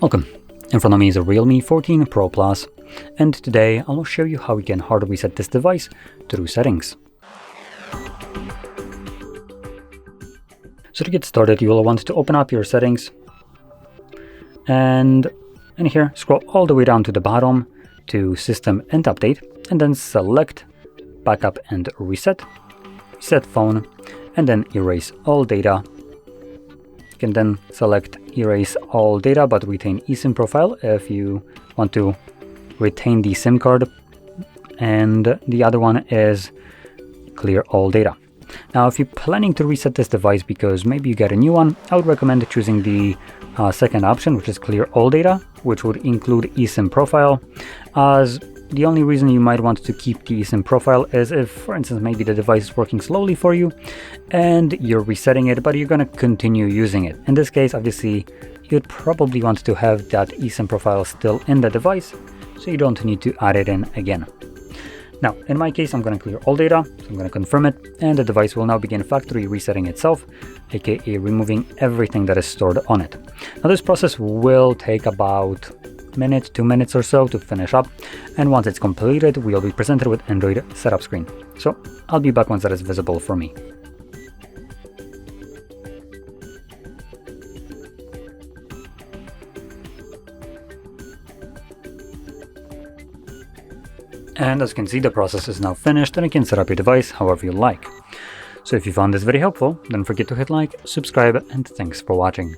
Welcome. In front of me is a Realme 14 Pro Plus, and today I will show you how we can hard reset this device through settings. So to get started, you will want to open up your settings, and in here scroll all the way down to the bottom to System and Update, and then select Backup and Reset, Reset Phone, and then Erase All Data. You can then select Erase All Data but retain eSIM profile if you want to retain the SIM card, and the other one is Clear All Data. Now if you're planning to reset this device because maybe you get a new one, I would recommend choosing the second option, which is Clear All Data, which would include eSIM profile, as the only reason you might want to keep the eSIM profile is if, for instance, maybe the device is working slowly for you and you're resetting it, but you're going to continue using it. In this case, obviously, you'd probably want to have that eSIM profile still in the device, so you don't need to add it in again. Now, in my case, I'm going to clear all data, so I'm going to confirm it, and the device will now begin factory resetting itself, aka removing everything that is stored on it. Now, this process will take about minute, 2 minutes or so to finish up, and once it's completed, we'll be presented with Android setup screen. So I'll be back once that is visible for me. And as you can see, the process is now finished and you can set up your device however you like. So if you found this very helpful, don't forget to hit like, subscribe, and thanks for watching.